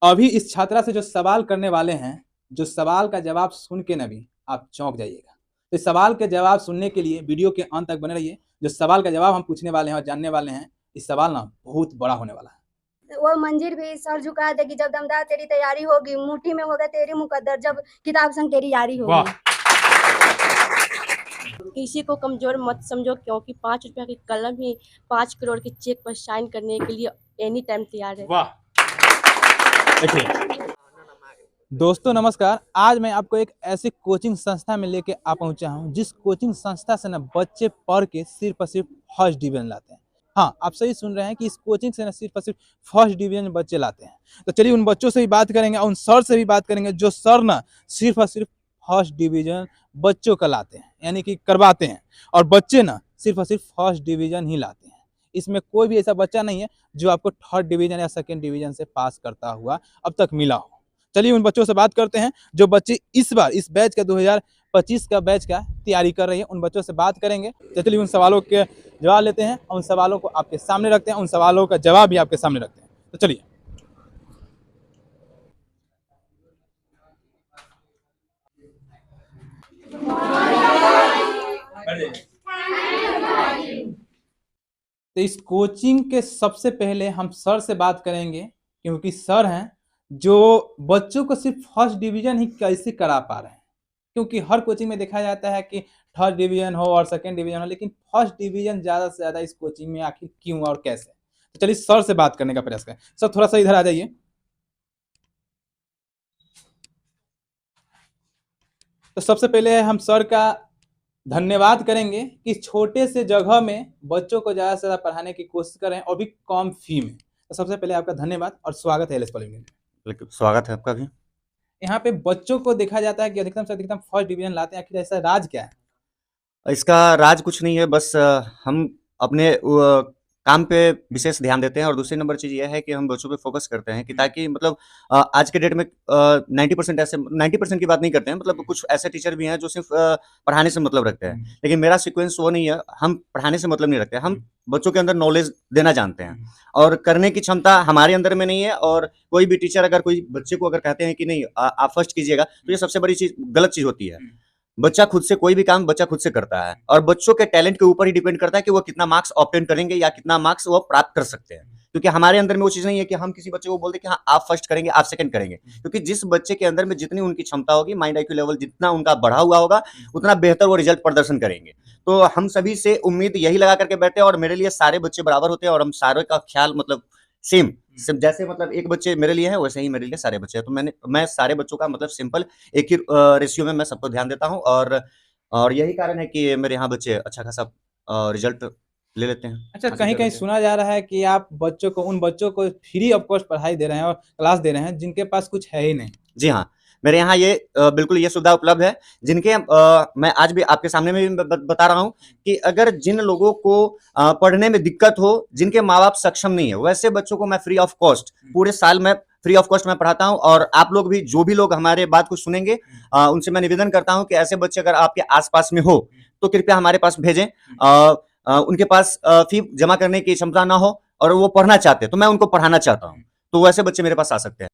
अभी इस छात्रा से जो सवाल करने वाले हैं, जो सवाल का जवाब सुन के ना भी आप चौंक जाइएगा। तो इस सवाल के जवाब सुनने के लिए वीडियो के अंत तक बने रहिए। जो सवाल का जवाब हम पूछने वाले हैं और जानने वाले हैं, इस सवाल ना बहुत बड़ा होने वाला है। वो मंजिल भी सर झुका देगी जब दमदार तेरी तैयारी होगी, मुट्ठी में होगा तेरी मुकद्दर जब किताब संग तेरी यारी होगी। किसी को कमजोर मत समझो, क्योंकि 5 रुपया की कलम ही 5 करोड़ के चेक पर साइन करने के लिए एनी टाइम तैयार है। वाह। दोस्तों नमस्कार, आज मैं आपको एक ऐसी कोचिंग संस्था में लेके आ पहुंचा हूं जिस कोचिंग संस्था से ना बच्चे पढ़ के सिर्फ और सिर्फ फर्स्ट डिवीजन लाते हैं। हाँ, आप सही सुन रहे हैं कि इस कोचिंग से ना सिर्फ और सिर्फ फर्स्ट डिवीजन बच्चे लाते हैं। तो चलिए उन बच्चों से भी बात करेंगे और उन सर से भी बात करेंगे जो सर ना सिर्फ और सिर्फ फर्स्ट डिवीजन बच्चों का लाते हैं, यानी कि करवाते हैं, और बच्चे ना सिर्फ और सिर्फ फर्स्ट डिवीजन ही लाते हैं। इसमें कोई भी ऐसा बच्चा नहीं है जो आपको थर्ड डिवीजन या सेकेंड डिवीजन से पास करता हुआ अब तक मिला हो। चलिए उन बच्चों से बात करते हैं जो बच्चे इस बार इस बैच का 2025 का बैच का तैयारी कर रही है। उन बच्चों से बात करेंगे। चलिए उन सवालों के जवाब लेते हैं और उन सवालों को आपके सामने रखते हैं, उन सवालों का जवाब भी आपके सामने रखते हैं। तो चलिए। तो इस कोचिंग के सबसे पहले हम सर से बात करेंगे, क्योंकि सर हैं जो बच्चों को सिर्फ फर्स्ट डिवीजन ही कैसे करा पा रहे हैं। क्योंकि हर कोचिंग में देखा जाता है कि थर्ड डिवीजन हो और सेकंड डिवीजन हो, लेकिन फर्स्ट डिवीजन ज़्यादा से ज़्यादा इस कोचिंग में आखिर क्यों और कैसे। तो चलिए सर से बात करने का प्रयास करें। सर थोड़ा सा इधर आ जाइए। तो सबसे पहले हम सर का धन्यवाद करेंगे कि छोटे से जगह में बच्चों को ज़्यादा से ज़्यादा पढ़ाने की कोशिश करें और भी कम फी में। तो सबसे पहले आपका धन्यवाद और स्वागत है एलएस पॉलिटेक्निक में। बिल्कुल, स्वागत है आपका भी। यहाँ पे बच्चों को देखा जाता है कि अधिकतम से अधिकतम फर्स्ट डिवीजन लाते हैं, आखिर ऐसा राज क्या है? इसका राज कुछ नहीं है, बस हम अपने काम पे विशेष ध्यान देते हैं और दूसरी नंबर चीज़ ये है कि हम बच्चों पे फ़ोकस करते हैं कि ताकि मतलब आज के डेट में 90% ऐसे 90% की बात नहीं करते हैं, मतलब कुछ ऐसे टीचर भी हैं जो सिर्फ़ पढ़ाने से मतलब रखते हैं। लेकिन मेरा सीक्वेंस वो नहीं है, हम पढ़ाने से मतलब नहीं रखते, हम बच्चों के अंदर नॉलेज देना जानते हैं और करने की क्षमता हमारे अंदर में नहीं है। और कोई भी टीचर अगर कोई बच्चे को अगर कहते हैं कि नहीं आप फर्स्ट कीजिएगा, तो ये सबसे बड़ी चीज़ गलत चीज़ होती है। बच्चा खुद से कोई भी काम बच्चा खुद से करता है और बच्चों के टैलेंट के ऊपर ही डिपेंड करता है कि वो कितना मार्क्स ऑब्टेन करेंगे या कितना मार्क्स वो प्राप्त कर सकते हैं। क्योंकि हमारे अंदर में वो चीज़ नहीं है कि हम किसी बच्चे को बोल दें कि हाँ आप फर्स्ट करेंगे, आप सेकंड करेंगे। क्योंकि जिस बच्चे के अंदर में जितनी उनकी क्षमता होगी, माइंड आईक्यू लेवल जितना उनका बढ़ा हुआ होगा, उतना बेहतर वो रिजल्ट प्रदर्शन करेंगे। तो हम सभी से उम्मीद यही लगा करके बैठे हैं और मेरे लिए सारे बच्चे बराबर होते हैं और हम सारे का ख्याल मतलब सेम जैसे मतलब एक बच्चे मेरे लिए है वैसे ही मेरे लिए सारे बच्चे हैं। तो मैं सारे बच्चों का मतलब सिंपल एक ही रेशियो में मैं सबको ध्यान देता हूँ और यही कारण है कि मेरे यहाँ बच्चे अच्छा खासा रिजल्ट ले लेते हैं। अच्छा, कहीं-कहीं सुना जा रहा है कि आप उन बच्चों को फ्री ऑफ कॉस्ट पढ़ाई दे रहे हैं और क्लास दे रहे हैं जिनके पास कुछ है ही नहीं। जी हाँ, मेरे यहाँ ये बिल्कुल ये सुविधा उपलब्ध है जिनके मैं आज भी आपके सामने में भी बता रहा हूँ कि अगर जिन लोगों को पढ़ने में दिक्कत हो, जिनके माँ-बाप सक्षम नहीं है, वैसे बच्चों को मैं फ्री ऑफ कॉस्ट पूरे साल में फ्री ऑफ कॉस्ट मैं पढ़ाता हूँ। और आप लोग भी जो भी लोग हमारे बात को सुनेंगे उनसे मैं निवेदन करता हूँ कि ऐसे बच्चे अगर आपके आस-पास में हो, तो कृपया हमारे पास भेजें। उनके पास फी जमा करने की क्षमता ना हो और वो पढ़ना चाहते हैं, तो मैं उनको पढ़ाना चाहता हूँ, तो वैसे बच्चे मेरे पास आ सकते हैं।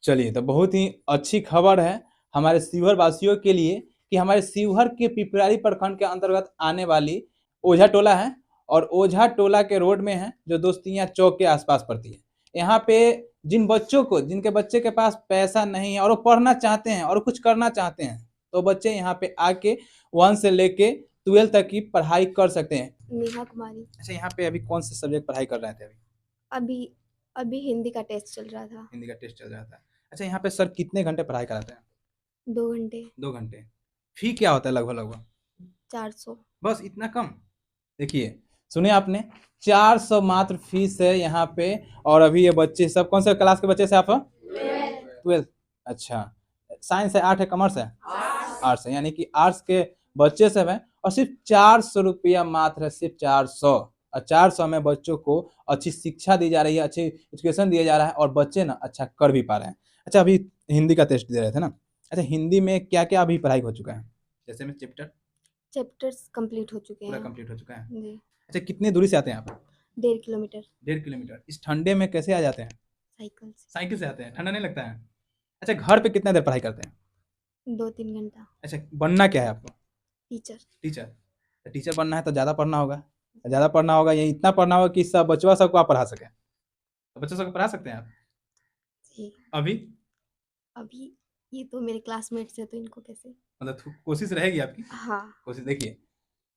चलिए, तो बहुत ही अच्छी खबर है हमारे शिवहर वासियों के लिए कि हमारे शिवहर के पिपरारी प्रखंड के अंतर्गत आने वाली ओझा टोला है और ओझा टोला के रोड में है जो दोस्तियां चौक के आसपास पड़ती है। यहाँ पे जिनके बच्चे के पास पैसा नहीं है और वो पढ़ना चाहते हैं और कुछ करना चाहते हैं, तो बच्चे यहाँ पे आके 1 से लेके 12 तक की पढ़ाई कर सकते हैं। नेहा कुमारी। अच्छा, यहाँ पे अभी कौन से सब्जेक्ट पढ़ाई कर रहे थे? अभी अभी हिंदी का टेस्ट चल रहा था। हिंदी का टेस्ट चल रहा था। अच्छा, यहाँ पे सर कितने घंटे पढ़ाई कराते हैं? 2 घंटे। 2 घंटे। फी क्या होता है लगभग? 400। बस इतना कम? देखिए, सुने आपने, 400 मात्र फीस है यहाँ पे। और अभी ये बच्चे सब कौन से क्लास के बच्चे से आप? 12th। अच्छा, साइंस है, आर्ट है, कॉमर्स है? आर्ट्स है, यानी कि आर्ट्स के बच्चे सब हैं और सिर्फ 400 रुपया मात्र है, सिर्फ 400। और 400 में बच्चों को अच्छी शिक्षा दी जा रही है, अच्छी एजुकेशन दिया जा रहा है और बच्चे ना अच्छा कर भी पा रहे हैं। अच्छा, अभी हिंदी का टेस्ट दे रहे थे ना? अच्छा, हिंदी में क्या-क्या अभी पढ़ाई हो चुका है? जैसे में चैप्टर्स कंप्लीट हो चुके पूरा हैं। कंप्लीट हो चुका है। जी। अच्छा, कितनी दूरी से आते हैं आप? 1.5 किलोमीटर। 1.5 किलोमीटर। इस ठंडे में कैसे आ जाते हैं? साइकिल से साइकिल से आते हैं, ठंडा नहीं लगता है? अच्छा, घर पे कितना देर पढ़ाई करते हैं? 2-3 घंटा। अच्छा, बनना क्या है आपको? टीचर। टीचर। तो टीचर बनना है तो ज़्यादा पढ़ना होगा। ज़्यादा पढ़ना होगा, ये इतना पढ़ना होगा कि सब बचवा सबको आप पढ़ा सकें। तो बच्चों सबको पढ़ा सकते हैं आप? जी। अभी? अभी ये तो मेरे क्लासमेट्स हैं तो इनको कैसे? मतलब कोशिश रहेगी आपकी? हाँ। कोशिश देखिए,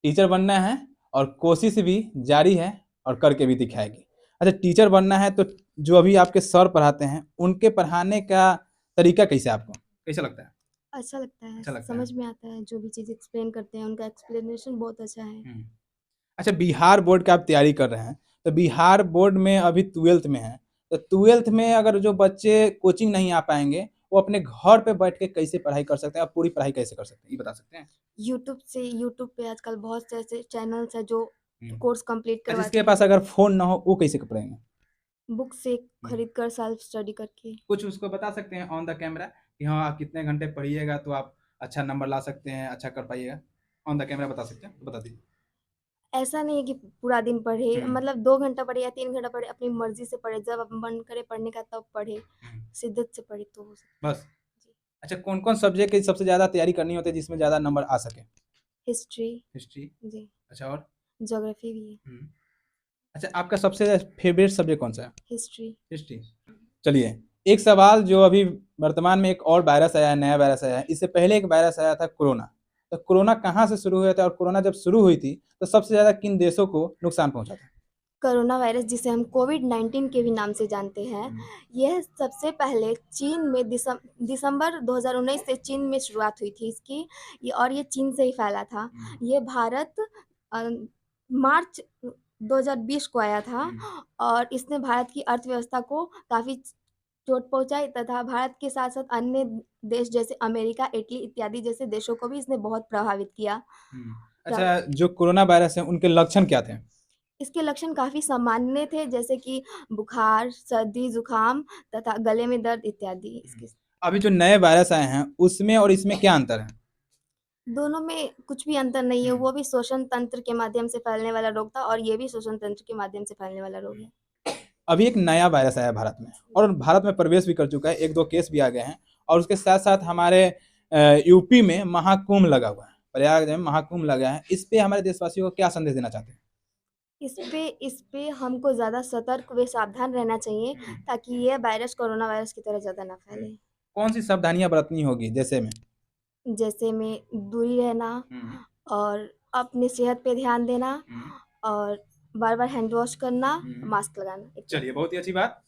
टीचर बनना है और कोशिश भी जारी है और करके भी दिखाएगी। अच्छा, टीचर बनना है तो जो अभी आपके सर पढ़ाते हैं, उनके पढ़ाने का तरीका कैसा है आपको? कैसा लगता है? अच्छा लगता है, अच्छा लगता है। समझ में आता है, जो भी चीज़ एक्सप्लेन करते हैं उनका एक्सप्लेनेशन बहुत अच्छा है। हुँ। अच्छा, बिहार बोर्ड का आप तैयारी कर रहे हैं, तो बिहार बोर्ड में अभी 12th में हैं, तो 12th में अगर जो बच्चे कोचिंग नहीं आ पाएँगे, वो अपने घर पे बैठ के कैसे पढ़ाई कर सकते हैं और पूरी पढ़ाई कैसे कर सकते हैं? ये बता सकते हैं? यूट्यूब पे आजकल बहुत से ऐसे चैनल्स हैं जो हुँ। कोर्स कंप्लीट अच्छा, करवाते जिसके हैं। पास अगर फ़ोन ना हो, वो कैसे पढ़ेंगे? बुक से खरीद कर सेल्फ स्टडी करके। कुछ उसको बता सकते हैं ऑन द कैमरा कि हाँ, आप कितने घंटे पढ़िएगा तो आप अच्छा नंबर ला सकते हैं, अच्छा कर पाइएगा? ऑन द कैमरा बता सकते हैं? तो बता दीजिए। ऐसा नहीं है कि पूरा दिन पढ़े, हुँ। मतलब 2 घंटा पढ़े या 3 घंटा पढ़े, अपनी मर्ज़ी से पढ़े, जब मन करे पढ़ने का तब पढ़े, हुँ। शिद्दत से पढ़े तो हो सकता बस। है। जी। अच्छा, कौन-कौन सब्जेक्ट की सबसे ज़्यादा तैयारी करनी होती है जिसमें ज़्यादा नंबर आ सके? हिस्ट्री। हिस्ट्री। जी। अच्छा, और? ज्योग्राफी भी है। हुँ। अच्छा, आपका सबसे फ़ेवरेट सब्जेक्ट कौन-सा है? हिस्ट्री। हिस्ट्री। चलिए, एक सवाल जो अभी वर्तमान में एक और वायरस आया है, नया वायरस आया है, इससे पहले एक वायरस आया था कोरोना। तो कोरोना कहाँ से शुरू हुआ था और कोरोना जब शुरू हुई थी, तो सबसे ज़्यादा किन देशों को नुकसान पहुँचा था? कोरोना वायरस, जिसे हम कोविड-19 के भी नाम से जानते हैं, हुँ। यह सबसे पहले चीन में दिसंबर 2019 से चीन में शुरुआत हुई थी इसकी, और ये चीन से ही फैला था। हुँ। ये भारत अ, मार्च 2020 को आया था हुँ। और इसने भारत की अर्थव्यवस्था को काफ़ी चोट पहुँचाई, तथा भारत के साथ-साथ अन्य देश जैसे अमेरिका, इटली इत्यादि जैसे देशों को भी इसने बहुत प्रभावित किया। हुँ। प्र अच्छा, जो कोरोना वायरस है, उनके लक्षण क्या थे? इसके लक्षण काफ़ी सामान्य थे, जैसे कि बुखार, सर्दी, जुकाम तथा गले में दर्द इत्यादि। हुँ। इसके अभी जो नए वायरस आए हैं, उसमें और इसमें क्या अंतर है? दोनों में कुछ भी अंतर नहीं है, हुँ। वो भी श्वसन तंत्र के माध्यम से फैलने वाला रोग था और ये भी श्वसन तंत्र के माध्यम से फैलने वाला रोग है। अभी एक नया वायरस आया है भारत में और भारत में प्रवेश भी कर चुका है, 1-2 केस भी आ गए हैं और उसके साथ-साथ हमारे यूपी में महाकुंभ लगा हुआ है, प्रयागराज में महाकुंभ लगा है। इस पे हमारे देशवासियों को क्या संदेश देना चाहते हैं? इस पे हमको ज़्यादा सतर्क व सावधान रहना चाहिए, हुँ। ताकि ये वायरस कोरोना वायरस की तरह ज़्यादा ना फैले। कौन-सी सावधानियाँ बरतनी होगी जैसे में? जैसे में दूरी रहना हुँ। और अपनी सेहत पे ध्यान देना हुँ। और बार-बार हैंड वॉश करना, हुँ। मास्क लगाना इत्यादि। चलिए, बहुत ही अच्छी बात।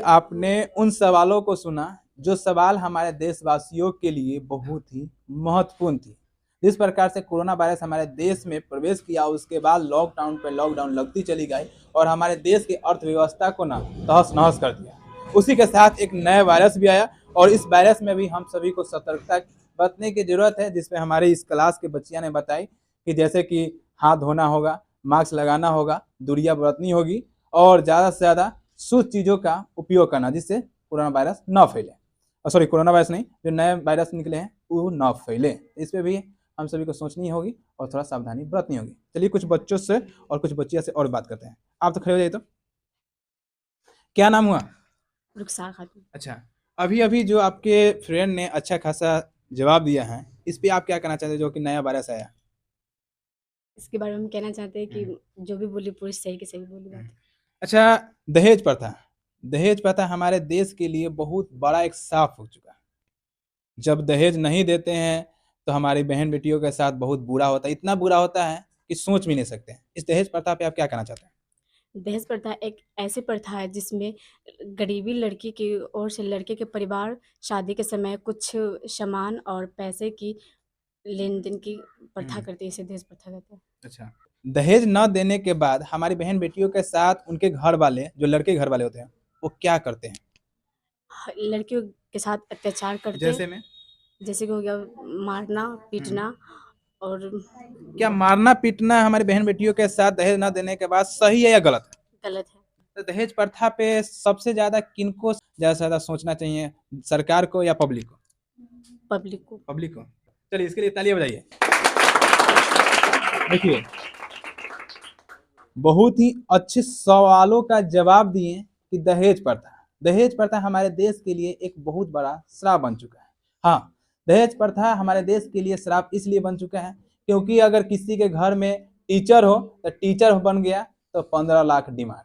आपने उन सवालों को सुना जो सवाल हमारे देशवासियों के लिए बहुत ही महत्वपूर्ण थी। जिस प्रकार से कोरोना वायरस हमारे देश में प्रवेश किया, उसके बाद लॉकडाउन पे लॉकडाउन लगती चली गई और हमारे देश की अर्थव्यवस्था को ना तहस-नहस कर दिया। उसी के साथ एक नया वायरस भी आया और इस वायरस में भी हम सभी को सतर्कता बरतने की ज़रूरत है, जिसमें हमारी इस क्लास के बच्चियाँ ने बताई कि जैसे कि हाथ धोना होगा, मास्क लगाना होगा, दूरियाँ बरतनी होगी और ज़्यादा से ज़्यादा शुद्ध चीज़ों का उपयोग करना, जिससे कोरोना वायरस ना फैले। सॉरी, कोरोना वायरस नहीं, जो नए वायरस निकले हैं वो ना फैले। इस पे भी हम सभी को सोचनी होगी और थोड़ा सावधानी बरतनी होगी। चलिए, कुछ बच्चों से और कुछ बच्चियों से और बात करते हैं। आप तो खड़े हो जाइए तो। क्या नाम हुआ? रुखसार खातून। अच्छा, अभी-अभी जो आपके फ्रेंड ने अच्छा खासा जवाब दिया है, इस पे आप क्या कहना चाहते हैं जो कि नया वायरस आया? इसके बारे में हम कहना चाहते हैं कि हुँ। जो भी बोली पूरी सही की सही बोली बात हुँ। है। अच्छा, दहेज प्रथा। दहेज प्रथा हमारे देश के लिए बहुत बड़ा एक श्राप हो चुका है। जब दहेज नहीं देते हैं, तो हमारी बहन-बेटियों के साथ बहुत बुरा होता है। इतना बुरा होता है कि सोच भी नहीं सकते हैं। इस दहेज प्रथा पे आप क्या कहना चाहते हैं? दहेज प्रथा एक ऐसी प्रथा है जिसमें गरीबी लड़की की ओर से लड़के के परिवार शादी के समय कुछ सामान और पैसे की लेन-देन की प्रथा हुँ। करती है, इसे दहेज प्रथा कहते हैं। अच्छा, दहेज ना देने के बाद हमारी बहन-बेटियों के साथ उनके घर वाले, जो लड़के के घर वाले होते हैं, वो क्या करते हैं? लड़कियों के साथ अत्याचार करते हैं, जैसे में? जैसे कि हो गया मारना, हुँ। पीटना और क्या मारना-पीटना हमारी बहन-बेटियों के साथ दहेज ना देने के बाद सही है या गलत है? गलत है। तो दहेज प्रथा पे सबसे ज़्यादा किनको ज़्यादा से ज़्यादा सोचना चाहिए, सरकार को या पब्लिक को? पब्लिक को। पब्लिक को। चलिए, इसके लिए तालियाँ बजाइए। देखिए, बहुत ही अच्छे सवालों का जवाब दिए कि दहेज प्रथा हमारे देश के लिए एक बहुत बड़ा श्राप बन चुका है। हाँ, दहेज प्रथा हमारे देश के लिए श्राप इसलिए बन चुका है क्योंकि अगर किसी के घर में टीचर हो तो टीचर बन गया तो 15 लाख डिमांड,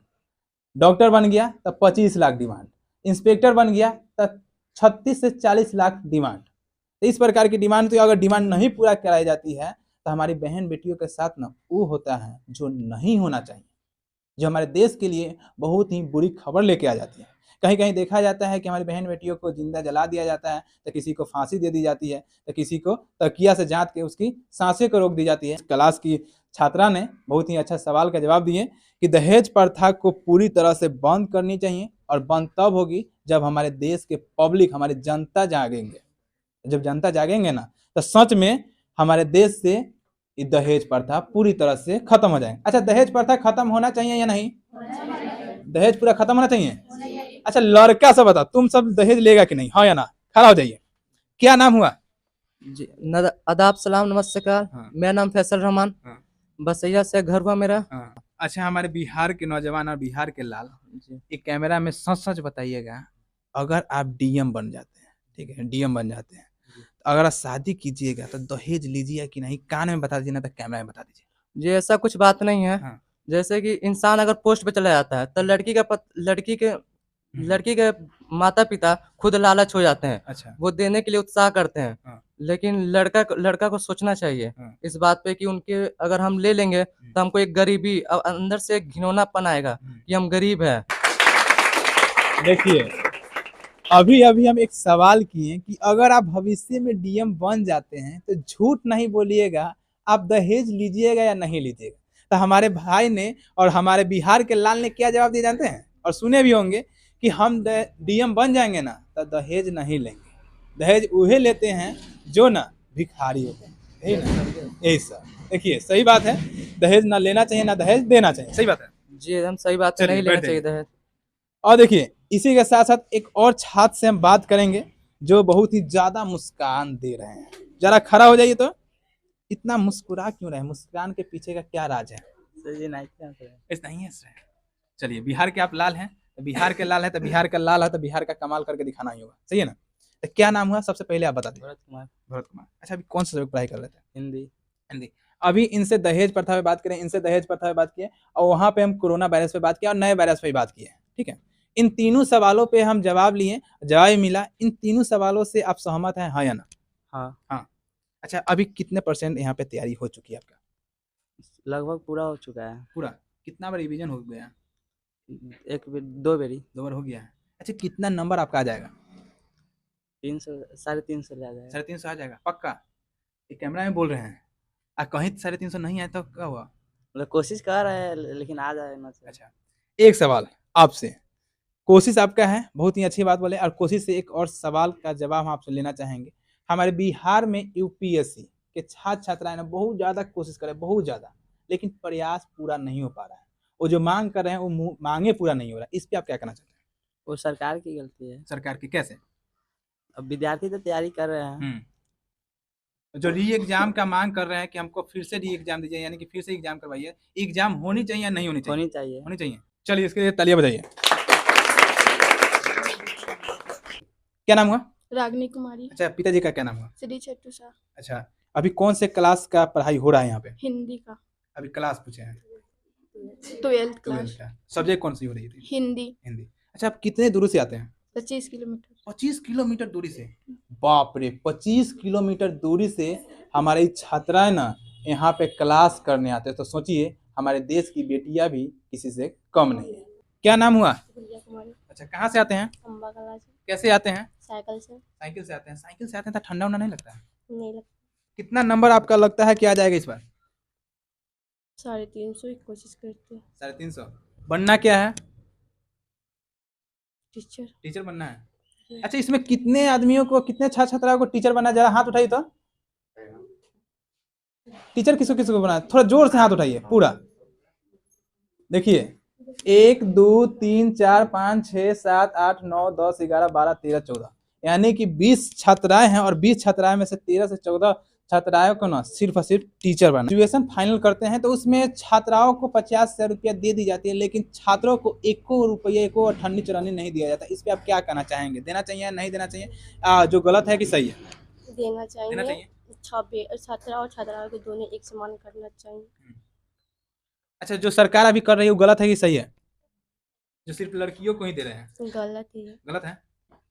डॉक्टर बन गया तो 25 लाख डिमांड, इंस्पेक्टर बन गया तो 36 से 40 लाख डिमांड। तो इस प्रकार की डिमांड, तो अगर डिमांड नहीं पूरा कराई जाती है तो हमारी बहन बेटियों के साथ ना वो होता है जो नहीं होना चाहिए, जो हमारे देश के लिए बहुत ही बुरी खबर लेके आ जाती है। कहीं कहीं देखा जाता है कि हमारी बहन बेटियों को जिंदा जला दिया जाता है, तो किसी को फांसी दे दी जाती है, तो किसी को तकिया से जात के उसकी सांसें को रोक दी जाती है। क्लास की छात्रा ने बहुत ही अच्छा सवाल का जवाब दिए कि दहेज प्रथा को पूरी तरह से बंद करनी चाहिए, और बंद तब होगी जब हमारे देश के पब्लिक, हमारी जनता जागेंगे। जब जनता जागेंगे ना तो सच में हमारे देश से ये दहेज प्रथा पूरी तरह से खत्म हो जाएगा। अच्छा, दहेज प्रथा खत्म होना चाहिए या नहीं? दहेज पूरा खत्म होना चाहिए। अच्छा, लड़का सब बता, तुम सब दहेज लेगा कि नहीं, हाँ या ना? खड़ा हो जाइए। क्या नाम हुआ? जी आदाब सलाम नमस्कार। हाँ। मेरा नाम फैसल रहमान, हाँ। बसैया से घर हुआ मेरा। हाँ। अच्छा, हमारे बिहार के नौजवान और बिहार के लाल, जी एक कैमरा में सच सच बताइएगा, अगर आप डीएम बन जाते हैं, ठीक है, डीएम बन जाते हैं, तो अगर आप शादी कीजिएगा तो दहेज लीजिए कि नहीं? कान में बता दीजिए ना तो कैमरा में बता दीजिए। जी ऐसा कुछ बात नहीं है। हाँ। जैसे कि इंसान अगर पोस्ट पे चला जाता है तो लड़की के माता पिता खुद लालच हो जाते हैं, अच्छा। वो देने के लिए उत्साह करते हैं। हाँ। लेकिन लड़का को सोचना चाहिए हाँ। इस बात पे कि उनके अगर हम ले लेंगे तो हमको एक गरीबी अंदर से एक घिनौनापन आएगा कि हम गरीब हैं। देखिए, अभी अभी हम एक सवाल किए कि अगर आप भविष्य में डीएम बन जाते हैं तो झूठ नहीं बोलिएगा, आप दहेज लीजिएगा या नहीं लीजिएगा। तो हमारे भाई ने और हमारे बिहार के लाल ने क्या जवाब दिया जानते हैं? और सुने भी होंगे कि हम डीएम बन जाएंगे ना तो दहेज नहीं लेंगे। दहेज उहे लेते हैं जो ना भिखारी होते हैं, यही ना? यही सर, देखिए सही बात है, दहेज ना लेना चाहिए ना दहेज देना चाहिए, सही बात है। जी एकदम सही बात है, चलिए, नहीं लेना बैठ चाहिए दहेज। और देखिए, इसी के साथ साथ एक और छात्र से हम बात करेंगे जो बहुत ही ज्यादा मुस्कान दे रहे हैं। जरा खड़ा हो जाइए। तो इतना मुस्कुरा क्यों रहे हैं? मुस्कान के पीछे का क्या राज है? ऐसा नहीं है सर। चलिए, बिहार के आप लाल हैं, तो बिहार के लाल है तो बिहार का लाल है तो बिहार का कमाल करके दिखाना ही होगा, सही है ना? तो क्या नाम हुआ सबसे पहले आप बता दीजिए। भरत कुमार। अच्छा, अभी कौन सा सब्जेक्ट पढ़ाई कर रहे थे? हिंदी। अभी इनसे दहेज प्रथा पे बात करें, इनसे दहेज प्रथा पे बात किए, और वहां पे हम कोरोना वायरस पे बात किया और नए वायरस पे बात किए, ठीक है? इन तीनों सवालों पे हम जवाब लिए, जवाब मिला। इन तीनों सवालों से आप सहमत हैं, हाँ या ना? हाँ, अच्छा, अभी कितने % यहाँ पे तैयारी हो चुकी है आपका? लगभग पूरा हो चुका है। पूरा? कितना बार रिवीजन हो गया? दो बेरी। 2 बार हो गया है। अच्छा, कितना नंबर आपका आ जाएगा? 300 350 ले आ जाएगा। 350 आ जाएगा पक्का? ये कैमरा में बोल रहे हैं। कहीं 350 नहीं आया तो क्या हुआ? मतलब कोशिश कर रहे हैं लेकिन आ जाए ना। अच्छा, एक सवाल आपसे, कोशिश आपका है, बहुत ही अच्छी बात बोले, और कोशिश से एक और सवाल का जवाब हम आपसे लेना चाहेंगे। हमारे बिहार में यूपीएससी के छात्र छात्राएं बहुत ज़्यादा कोशिश कर रहे हैं, बहुत ज़्यादा, लेकिन प्रयास पूरा नहीं हो पा रहा है। वो जो मांग कर रहे हैं वो मांगे पूरा नहीं हो रहा है। इस पे आप क्या कहना चाहते हैं? वो सरकार की गलती है। सरकार की कैसे? अब विद्यार्थी तो तैयारी कर रहे हैं। जो री एग्जाम का मांग कर रहे हैं कि हमको फिर से री एग्जाम दीजिए, यानी कि फिर से एग्जाम करवाइए, एग्जाम होनी चाहिए या नहीं होनी चाहिए? होनी चाहिए। चलिए, इसके लिए तालियां बजाइए। क्या नाम हुआ? रागनी कुमारी। अच्छा, पिताजी का क्या नाम हुआ? श्री छट्टू शाह। अच्छा, अभी कौन से क्लास का पढ़ाई हो रहा है यहाँ पे? हिंदी का। अभी क्लास पूछे हैं? 12th class. सब्जेक्ट कौन सी हो रही थी? हिंदी। हिंदी। अच्छा, आप कितने दूर से आते हैं? 25 किलोमीटर। 25 किलोमीटर दूरी से? बाप रे, 25 किलोमीटर दूरी से हमारी छात्राएं ना यहाँ पे क्लास करने आते हैं। तो सोचिए, हमारे देश की बेटियां भी किसी से कम नहीं है। क्या नाम हुआ? अच्छा, कहाँ से आते हैं? अम्बा कला से। कैसे आते हैं? साइकिल से। साइकिल से आते हैं। साइकिल से आते हैं तो ठंडा उंडा नहीं लगता है? नहीं लगता। कितना नंबर आपका लगता है कि आ जाएगा इस बार? 350 की कोशिश करते हैं। 350। बनना क्या है? टीचर। टीचर बनना है। अच्छा, इसमें कितने आदमियों को, कितने छात्र छात्राओं को टीचर बनना है? जरा हाथ उठाइए तो। टीचर किसको किसको बनाना है? थोड़ा जोर से हाथ उठाइए पूरा। देखिए, 1 2 3 4 5 6 7 8 9 10 11 12 13 14, यानी कि 20 छात्राएं हैं, और 20 छात्राएं में से 13 से 14 छात्राओं को ना सिर्फ और सिर्फ टीचर बनना। ग्रेजुएशन फाइनल करते हैं तो उसमें छात्राओं को 50,000 रुपया दे दी जाती है, लेकिन छात्रों को एको रुपये एको अठन्नी चौरानी नहीं दिया जाता। इस पे आप क्या कहना चाहेंगे? देना चाहिए या नहीं देना चाहिए? जो गलत है कि सही है? देना देना चाहिए। चाहिए। छात्रा और छात्राओं को दोनों एक समान करना चाहिए। अच्छा, जो सरकार अभी कर रही है वो गलत है कि सही है? जो सिर्फ लड़कियों को ही दे रहे हैं, गलत ही है। गलत है?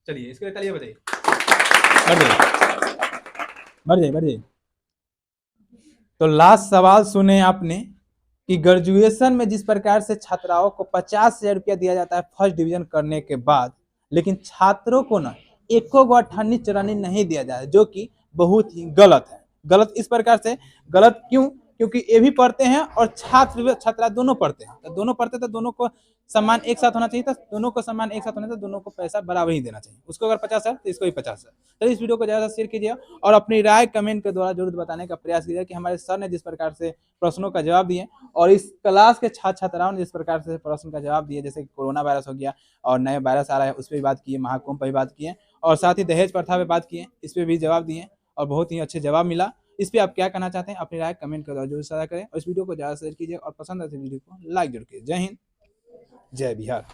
चलिए इसके लिए तालियां बजाइए। बढ़ जाइए। तो लास्ट सवाल सुने आपने कि ग्रेजुएशन में जिस प्रकार से छात्राओं को 50,000 रुपया दिया जाता है फर्स्ट डिवीजन करने के बाद, लेकिन छात्रों को ना एको गो अठन्नी चौरानी नहीं दिया जाता, जो कि बहुत ही गलत है। गलत इस प्रकार से, गलत क्यों? क्योंकि ये भी पढ़ते हैं और छात्रा दोनों पढ़ते हैं, तो दोनों पढ़ते तो दोनों को सम्मान एक साथ होना चाहिए था। दोनों को सम्मान एक साथ होने से दोनों को पैसा बराबर ही देना चाहिए। उसको अगर 50 है तो इसको भी 50 है। तो इस वीडियो को ज़्यादा शेयर कीजिए और अपनी राय कमेंट के द्वारा जरूर बताने का प्रयास कीजिए कि हमारे सर ने जिस प्रकार से प्रश्नों का जवाब दिए और इस क्लास के छात्र छात्राओं ने जिस प्रकार से प्रश्न का जवाब दिए, जैसे कोरोना वायरस हो गया और नए वायरस आ रहा है उस पर भी बात किए, महाकुंभ पर भी बात किए और साथ ही दहेज प्रथा पे बात किए, इस पर भी जवाब दिए और बहुत ही अच्छे जवाब मिला। इस पे आप क्या कहना चाहते हैं? अपनी राय कमेंट कर जरूर साझा करें और इस वीडियो को ज़्यादा शेयर कीजिए और पसंद आए तो वीडियो को लाइक जरूर कीजिए। जय हिंद, जय बिहार।